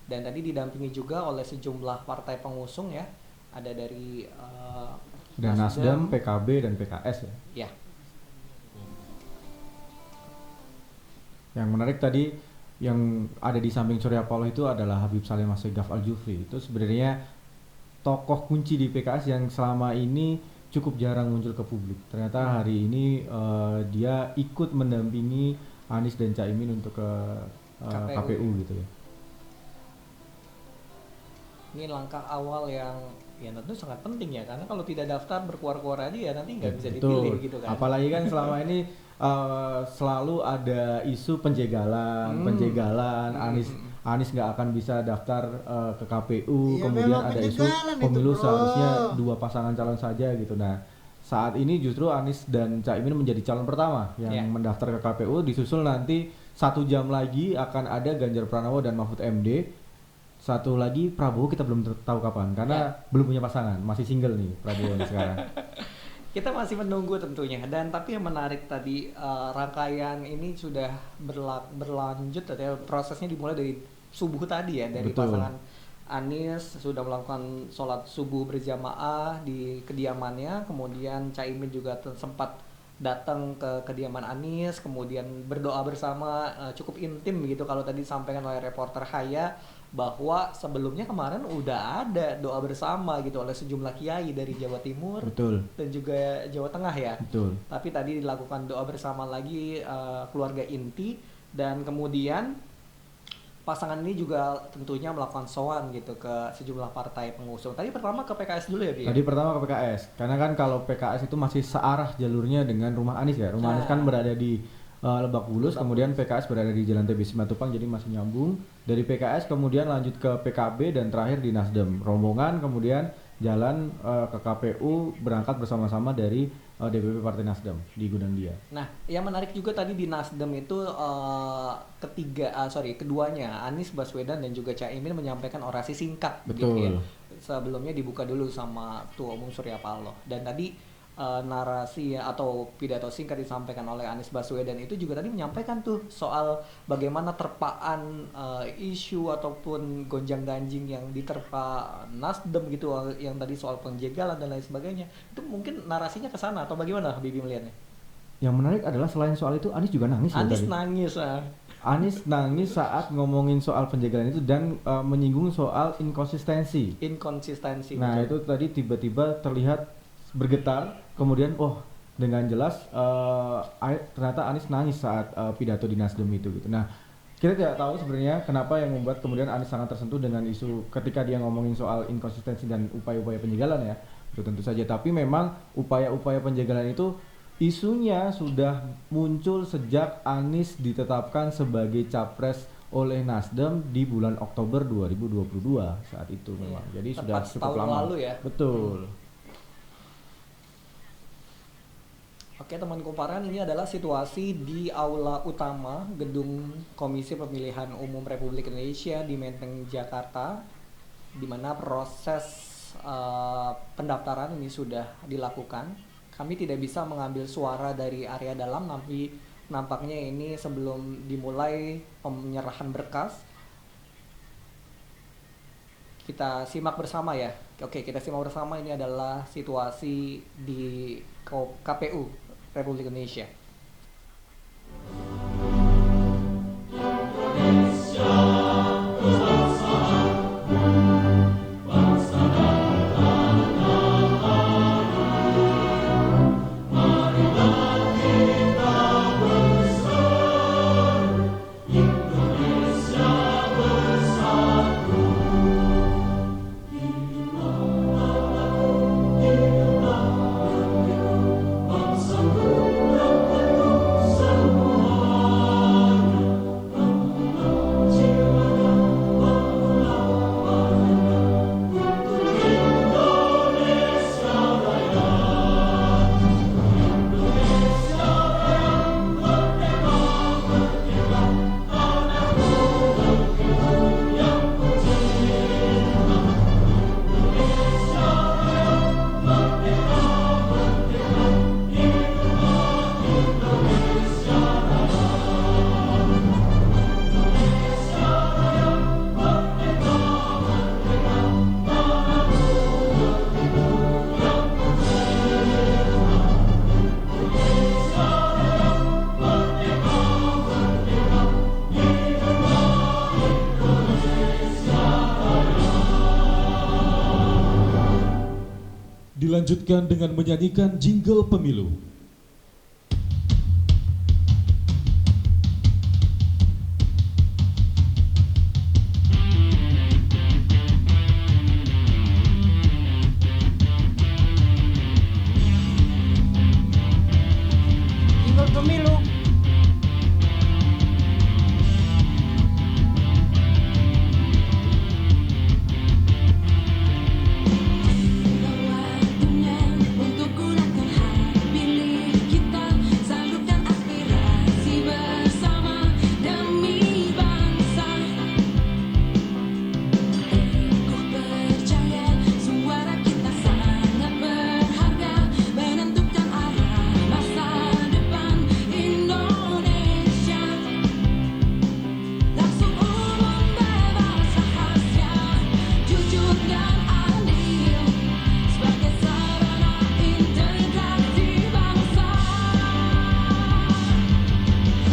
Dan tadi didampingi juga oleh sejumlah partai pengusung ya. Ada dari Dan Nasdem, PKB dan PKS ya. Ya. Yang menarik tadi yang ada di samping Surya Paloh itu adalah Habib Salim Assegaf Al-Jufri. Itu sebenarnya tokoh kunci di PKS yang selama ini cukup jarang muncul ke publik. Ternyata hari ini dia ikut mendampingi Anies dan Caimin untuk ke KPU gitu ya. Ini langkah awal yang ya tentu sangat penting ya, karena kalau tidak daftar berkuar-kuar aja ya nanti nggak bisa dipilih gitu kan. Apalagi kan selama ini selalu ada isu penjagalan, Anies nggak akan bisa daftar ke KPU, Iya, kemudian memang ada isu penjagalan itu, pemilu bro. seharusnya 2 pasangan calon saja gitu. Nah, saat ini justru Anies dan Caimin menjadi calon pertama yang mendaftar ke KPU, disusul nanti 1 jam lagi akan ada Ganjar Pranowo dan Mahfud MD. Satu lagi Prabowo kita belum tahu kapan karena belum punya pasangan, masih single nih Prabowo sekarang. Kita masih menunggu tentunya, dan tapi yang menarik tadi rangkaian ini sudah berlanjut ya, prosesnya dimulai dari subuh tadi ya, dari Betul. pasangan Anies sudah melakukan sholat subuh berjamaah di kediamannya, kemudian Caimin juga sempat datang ke kediaman Anies, kemudian berdoa bersama, cukup intim begitu kalau tadi disampaikan oleh reporter Haya, bahwa sebelumnya kemarin udah ada doa bersama gitu oleh sejumlah kiai dari Jawa Timur. Betul. Dan juga Jawa Tengah ya. Betul. Tapi tadi dilakukan doa bersama lagi keluarga inti, dan kemudian pasangan ini juga tentunya melakukan sowan gitu ke sejumlah partai pengusung. Tadi pertama ke PKS dulu ya, Bi? Tadi pertama ke PKS, karena kan kalau PKS itu masih searah jalurnya dengan rumah Anies ya. Rumah Anies kan berada di Lebak Bulus, kemudian PKS berada di Jalan TB Simatupang, jadi masih nyambung. Dari PKS kemudian lanjut ke PKB dan terakhir di Nasdem. Rombongan kemudian jalan ke KPU, berangkat bersama-sama dari DPP Partai Nasdem di Gunandia. Nah, yang menarik juga tadi di Nasdem itu keduanya Anies Baswedan dan juga Caimin menyampaikan orasi singkat. Betul. Gitu ya. Sebelumnya dibuka dulu sama Ketua Umum Surya Paloh, dan tadi narasi atau pidato singkat disampaikan oleh Anies Baswedan itu juga tadi menyampaikan tuh soal bagaimana terpaan isu ataupun gonjang-ganjing yang diterpa Nasdem gitu, yang tadi soal penjagalan dan lain sebagainya. Itu mungkin narasinya ke sana atau bagaimana Habibie melihatnya? Yang menarik adalah selain soal itu Anies juga nangis. Anies tadi. nangis. Anies nangis saat ngomongin soal penjagalan itu dan menyinggung soal inkonsistensi. Nah, betul. itu tadi tiba-tiba terlihat bergetar, kemudian dengan jelas ternyata Anies nangis saat pidato di Nasdem itu gitu. Nah, kita tidak tahu sebenarnya kenapa yang membuat kemudian Anies sangat tersentuh dengan isu ketika dia ngomongin soal inkonsistensi dan upaya-upaya penjagalan ya. Itu tentu saja, tapi memang upaya-upaya penjagalan itu isunya sudah muncul sejak Anies ditetapkan sebagai capres oleh Nasdem di bulan Oktober 2022 saat itu memang. Jadi sudah cukup lama. Lalu ya. Betul. Oke teman kumparan, ini adalah situasi di aula utama Gedung Komisi Pemilihan Umum Republik Indonesia di Menteng, Jakarta, di mana proses pendaftaran ini sudah dilakukan. Kami tidak bisa mengambil suara dari area dalam, tapi nampaknya ini sebelum dimulai penyerahan berkas. Kita simak bersama ya. Oke, kita simak bersama, ini adalah situasi di KPU Republik Indonesia. dilanjutkan dengan menyanyikan jingle pemilu. Jingle pemilu. Waktunya untuk gunakan hak pilih kita, salurkan aspirasi bersama demi bangsa. Teguh percaya suara kita sangat berharga, menentukan arah masa depan Indonesia. Langsung umum bebas rahasia, jujur dan adil, sebagai sarana integrasi bangsa.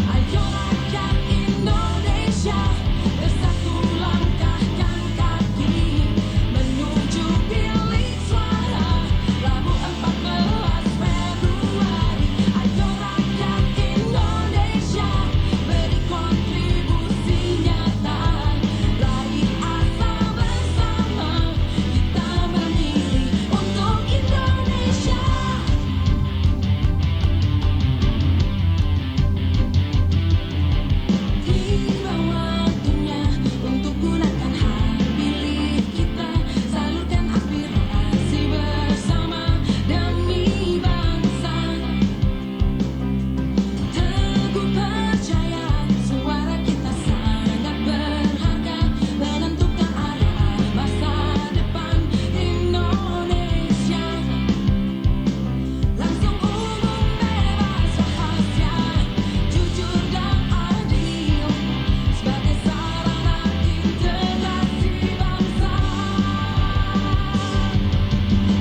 Ayo rakyat Indonesia, bersatu langkahkan kaki menuju bilik suara Rabu 14 Februari. Ayo rakyat Indonesia, beri kontribusi nyata, raih asa bersama, kita memilih untuk Indonesia. Tiba waktunya untuk gunakan hak pilih kita, salurkan aspirasi bersama demi bangsa. Teguh percaya suara kita sangat berharga, menentukan arah masa depan Indonesia. Langsung umum bebas rahasia, jujur dan adil, sebagai sarana integrasi bangsa.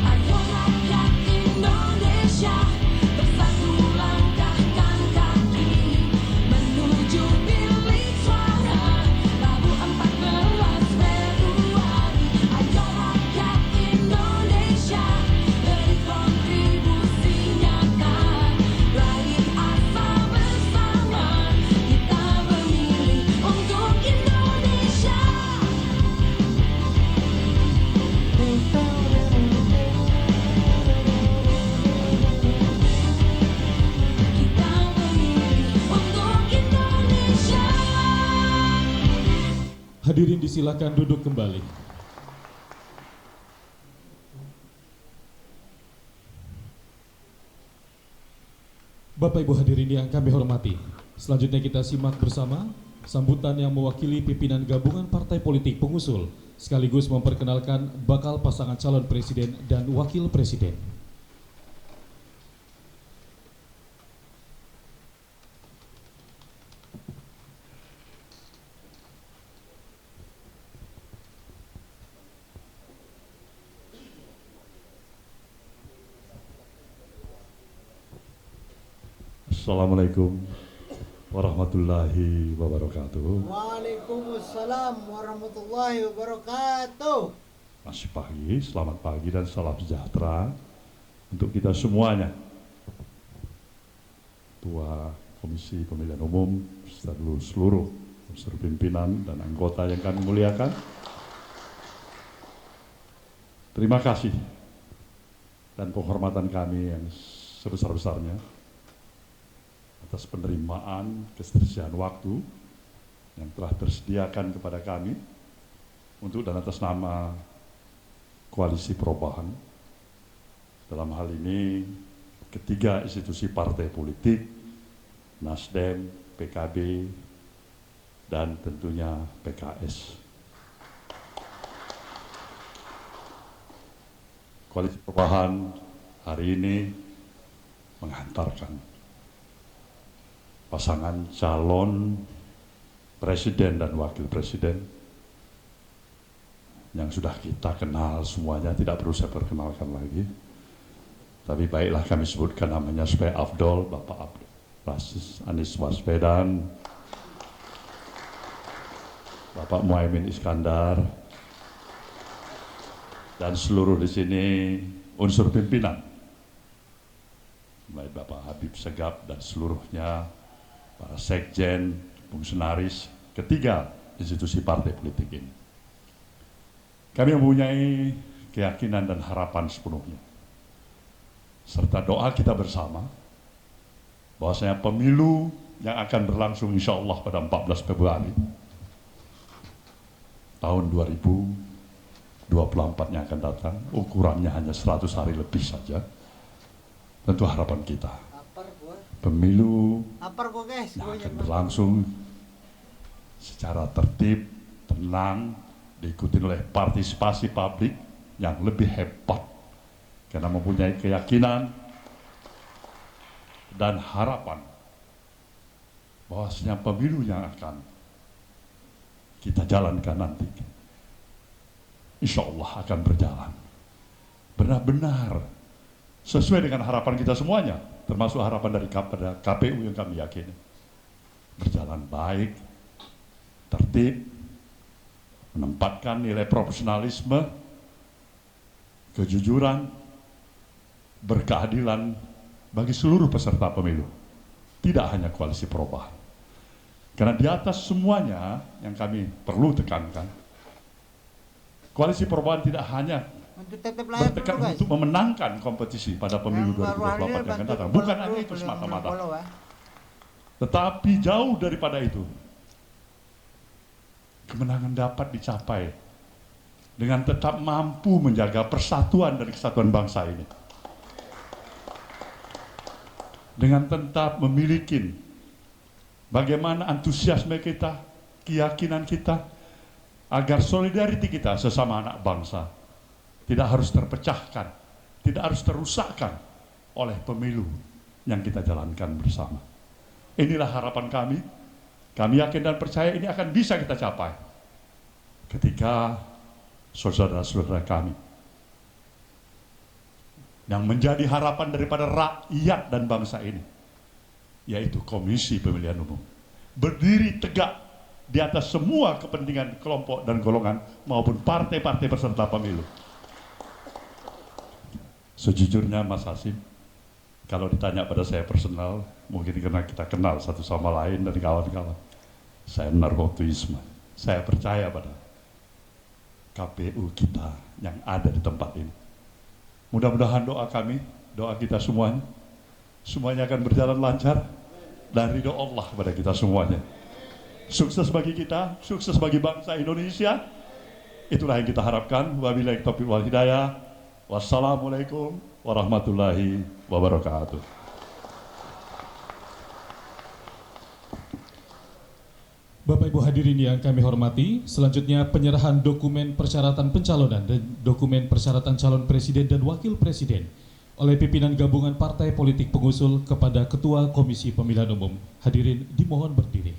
Ayo rakyat Indonesia, bersatu langkahkan kaki menuju bilik suara Rabu 14 Februari. Ayo rakyat Indonesia, beri kontribusi nyata, raih asa bersama, kita memilih untuk Indonesia. Kita memilih untuk Indonesia. Hadirin disilakan duduk kembali. Bapak Ibu hadirin yang kami hormati, selanjutnya kita simak bersama sambutan yang mewakili pimpinan gabungan partai politik pengusul, sekaligus memperkenalkan bakal pasangan calon presiden dan wakil presiden. Assalamualaikum warahmatullahi wabarakatuh. Waalaikumsalam warahmatullahi wabarakatuh. Masih pagi, selamat pagi dan salam sejahtera untuk kita semuanya. Ketua Komisi Pemilihan Umum, serta seluruh unsur pimpinan dan anggota yang kami muliakan. Terima kasih dan penghormatan kami yang sebesar-besarnya atas penerimaan ketersediaan waktu yang telah tersediakan kepada kami untuk dan atas nama Koalisi Perubahan, dalam hal ini ketiga institusi partai politik, Nasdem, PKB, dan tentunya PKS. Koalisi Perubahan hari ini menghantarkan pasangan calon presiden dan wakil presiden yang sudah kita kenal semuanya, tidak perlu saya perkenalkan lagi. Tapi baiklah kami sebutkan namanya supaya afdol, Bapak Anies Baswedan, Bapak Muhaimin Iskandar, dan seluruh di sini unsur pimpinan, mulai Bapak Habib Segaf dan seluruhnya, para sekjen, fungsionaris, ketiga institusi partai politik ini. Kami mempunyai keyakinan dan harapan sepenuhnya, serta doa kita bersama, bahwasanya pemilu yang akan berlangsung insya Allah pada 14 Februari tahun 2024 yang akan datang, ukurannya hanya 100 hari lebih saja. Tentu harapan kita, pemilu yang akan berlangsung secara tertib, tenang, diikuti oleh partisipasi publik yang lebih hebat, karena mempunyai keyakinan dan harapan bahwasanya pemilu yang akan kita jalankan nanti insya Allah akan berjalan benar-benar sesuai dengan harapan kita semuanya, termasuk harapan dari KPU yang kami yakini berjalan baik, tertib, menempatkan nilai profesionalisme, kejujuran, berkeadilan bagi seluruh peserta pemilu, tidak hanya koalisi perubahan. Karena di atas semuanya yang kami perlu tekankan, koalisi perubahan tidak hanya bertekad untuk memenangkan kompetisi pada pemilu 2024 yang akan datang. Bukan hanya itu semata-mata. Tetapi jauh daripada itu, kemenangan dapat dicapai dengan tetap mampu menjaga persatuan dan kesatuan bangsa ini. Dengan tetap memiliki bagaimana antusiasme kita, keyakinan kita, agar solidariti kita sesama anak bangsa tidak harus terpecahkan, tidak harus terusakkan oleh pemilu yang kita jalankan bersama. Inilah harapan kami. Kami yakin dan percaya ini akan bisa kita capai ketika saudara-saudara kami yang menjadi harapan daripada rakyat dan bangsa ini, yaitu Komisi Pemilihan Umum, berdiri tegak di atas semua kepentingan kelompok dan golongan maupun partai-partai peserta pemilu. Sejujurnya Mas Hasim, kalau ditanya pada saya personal, mungkin karena kita kenal satu sama lain dan kawan-kawan, saya narkotisme. Saya percaya pada KPU kita yang ada di tempat ini. Mudah-mudahan doa kami, doa kita semuanya akan berjalan lancar dan ridho Allah pada kita semuanya. Sukses bagi kita, sukses bagi bangsa Indonesia. Itulah yang kita harapkan. Wabillahi taufiq wal hidayah. Wassalamualaikum warahmatullahi wabarakatuh. Bapak Ibu hadirin yang kami hormati, selanjutnya penyerahan dokumen persyaratan pencalonan dan dokumen persyaratan calon presiden dan wakil presiden oleh pimpinan gabungan partai politik pengusul kepada Ketua Komisi Pemilihan Umum. Hadirin dimohon berdiri.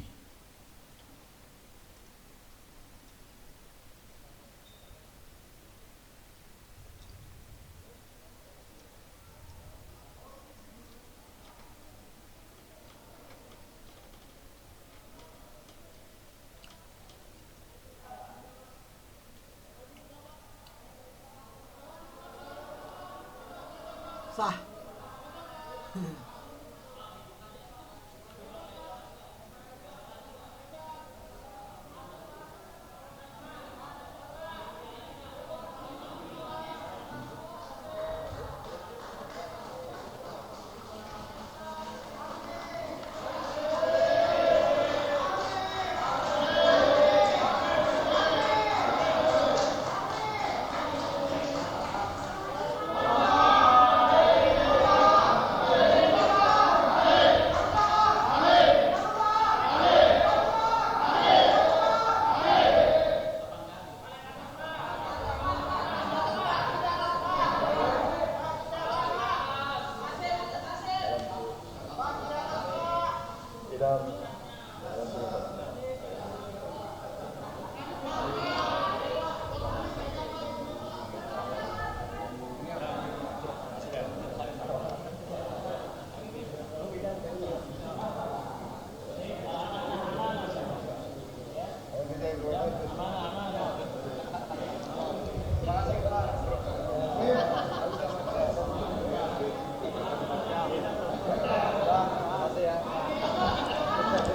Sah.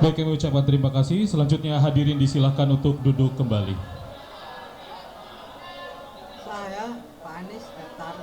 Baik, kami ucapkan terima kasih. Selanjutnya hadirin disilakan untuk duduk kembali. Saya Pak Anies daftar.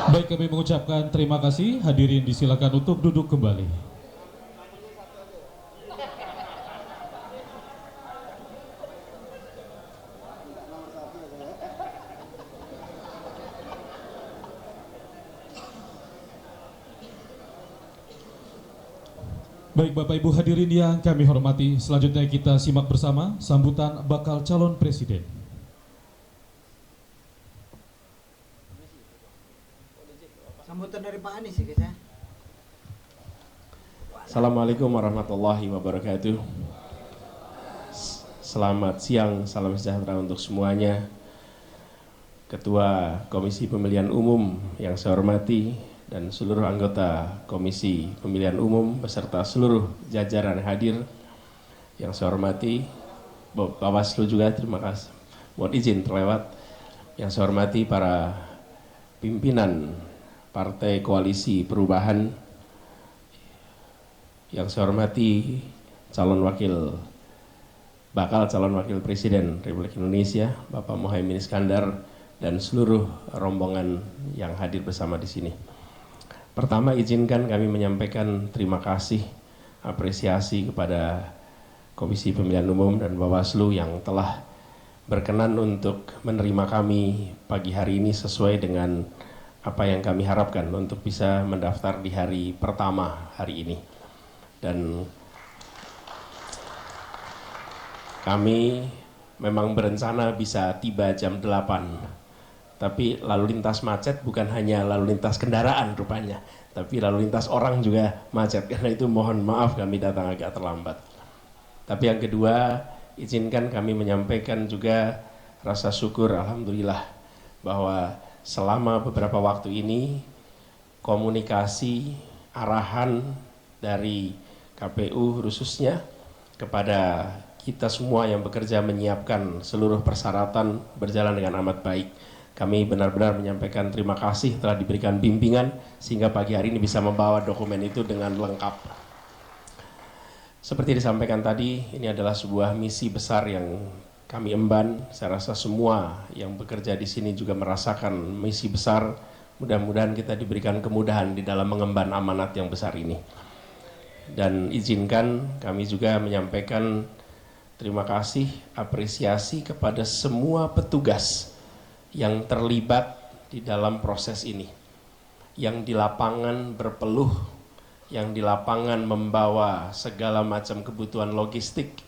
Baik, kami mengucapkan terima kasih. Hadirin disilakan untuk duduk kembali. Baik, Bapak Ibu hadirin yang kami hormati, selanjutnya kita simak bersama sambutan bakal calon presiden. Sambutan dari Pak Anies ya guys ya. Assalamualaikum warahmatullahi wabarakatuh. Selamat siang, salam sejahtera untuk semuanya. Ketua Komisi Pemilihan Umum yang saya hormati dan seluruh anggota Komisi Pemilihan Umum beserta seluruh jajaran hadir yang saya hormati, Bawaslu juga terima kasih. Mohon izin terlewat. Yang saya hormati para pimpinan Partai Koalisi Perubahan, yang saya hormati bakal calon wakil presiden Republik Indonesia Bapak Muhaimin Iskandar dan seluruh rombongan yang hadir bersama di sini. Pertama, izinkan kami menyampaikan terima kasih, apresiasi kepada Komisi Pemilihan Umum dan Bawaslu yang telah berkenan untuk menerima kami pagi hari ini sesuai dengan apa yang kami harapkan untuk bisa mendaftar di hari pertama hari ini. Dan kami memang berencana bisa tiba jam 8, tapi lalu lintas macet bukan hanya lalu lintas kendaraan rupanya, tapi lalu lintas orang juga macet, karena itu mohon maaf kami datang agak terlambat. Tapi yang kedua, izinkan kami menyampaikan juga rasa syukur alhamdulillah bahwa selama beberapa waktu ini komunikasi arahan dari KPU khususnya kepada kita semua yang bekerja menyiapkan seluruh persyaratan berjalan dengan amat baik. Kami benar-benar menyampaikan terima kasih telah diberikan bimbingan sehingga pagi hari ini bisa membawa dokumen itu dengan lengkap. Seperti disampaikan tadi, ini adalah sebuah misi besar yang kami emban. Saya rasa semua yang bekerja di sini juga merasakan misi besar. Mudah-mudahan kita diberikan kemudahan di dalam mengemban amanat yang besar ini. Dan izinkan kami juga menyampaikan terima kasih, apresiasi kepada semua petugas yang terlibat di dalam proses ini. Yang di lapangan berpeluh, yang di lapangan membawa segala macam kebutuhan logistik,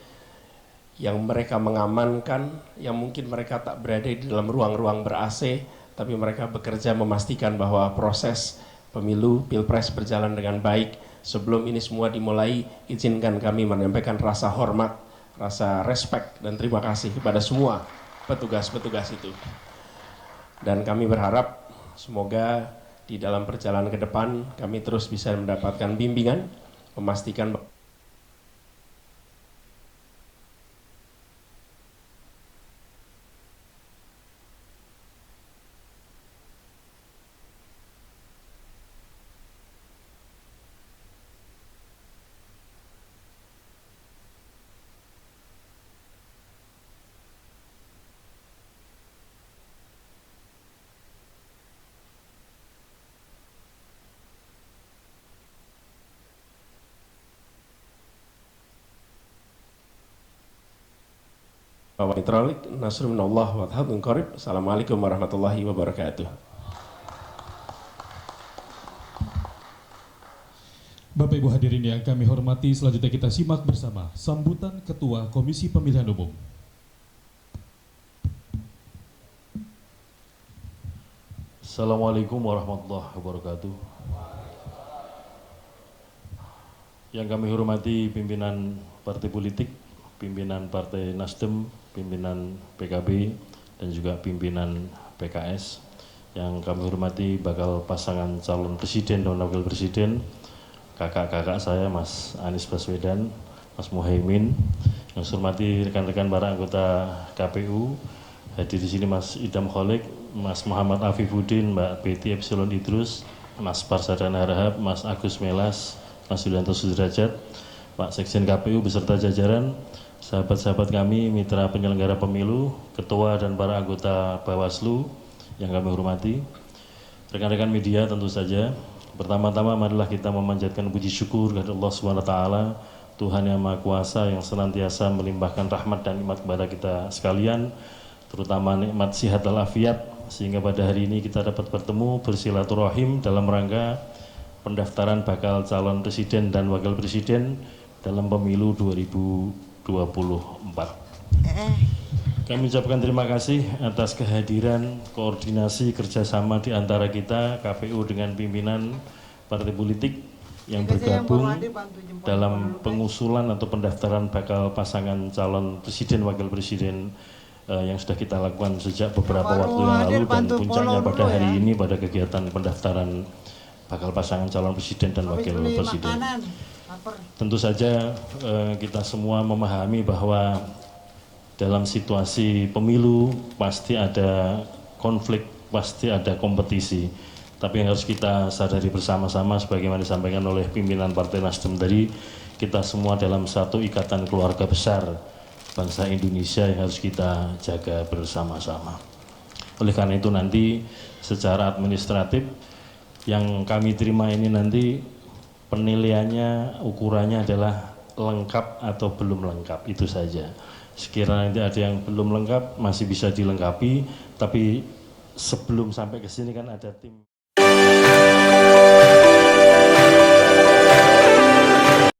yang mereka mengamankan, yang mungkin mereka tak berada di dalam ruang-ruang ber-AC, tapi mereka bekerja memastikan bahwa proses pemilu, pilpres berjalan dengan baik. Sebelum ini semua dimulai, izinkan kami menyampaikan rasa hormat, rasa respect, dan terima kasih kepada semua petugas-petugas itu. Dan kami berharap semoga di dalam perjalanan ke depan kami terus bisa mendapatkan bimbingan, memastikan Wa nitralik nasrun minallah wa fathun qarib. Assalamualaikum warahmatullahi wabarakatuh. Bapak Ibu hadirin yang kami hormati, selanjutnya kita simak bersama sambutan Ketua Komisi Pemilihan Umum. Assalamualaikum warahmatullahi wabarakatuh. Yang kami hormati pimpinan partai politik, pimpinan Partai Nasdem, pimpinan PKB, dan juga pimpinan PKS. Yang kami hormati bakal pasangan calon presiden dan wakil presiden, kakak-kakak saya Mas Anies Baswedan, Mas Muhaimin. Yang saya hormati rekan-rekan para anggota KPU, hadir di sini Mas Idam Kholik, Mas Muhammad Afifuddin, Mbak Betty Epsilon Idrus, Mas Parsadan Harahap, Mas Agus Melas, Mas Yulianto Sudrajat, Pak Sekjen KPU beserta jajaran, sahabat-sahabat kami, mitra penyelenggara pemilu, ketua dan para anggota Bawaslu yang kami hormati, rekan-rekan media tentu saja. Pertama-tama marilah kita memanjatkan puji syukur kepada Allah SWT, Tuhan yang Maha Kuasa yang senantiasa melimpahkan rahmat dan nikmat kepada kita sekalian, terutama nikmat sihat walafiat, sehingga pada hari ini kita dapat bertemu bersilaturahim dalam rangka pendaftaran bakal calon presiden dan wakil presiden dalam pemilu 2024. Kami ucapkan terima kasih atas kehadiran, koordinasi, kerjasama di antara kita, KPU dengan pimpinan partai politik yang bergabung dalam pengusulan atau pendaftaran bakal pasangan calon presiden, wakil presiden yang sudah kita lakukan sejak beberapa waktu yang lalu, dan puncaknya pada hari ini pada kegiatan pendaftaran bakal pasangan calon presiden dan wakil presiden. Tentu saja kita semua memahami bahwa dalam situasi pemilu pasti ada konflik, pasti ada kompetisi. Tapi yang harus kita sadari bersama-sama sebagaimana disampaikan oleh pimpinan Partai Nasdem tadi, kita semua dalam satu ikatan keluarga besar bangsa Indonesia yang harus kita jaga bersama-sama. Oleh karena itu nanti secara administratif yang kami terima ini nanti penilaiannya, ukurannya adalah lengkap atau belum lengkap, itu saja. Sekiranya nanti ada yang belum lengkap masih bisa dilengkapi, tapi sebelum sampai ke sini kan ada tim.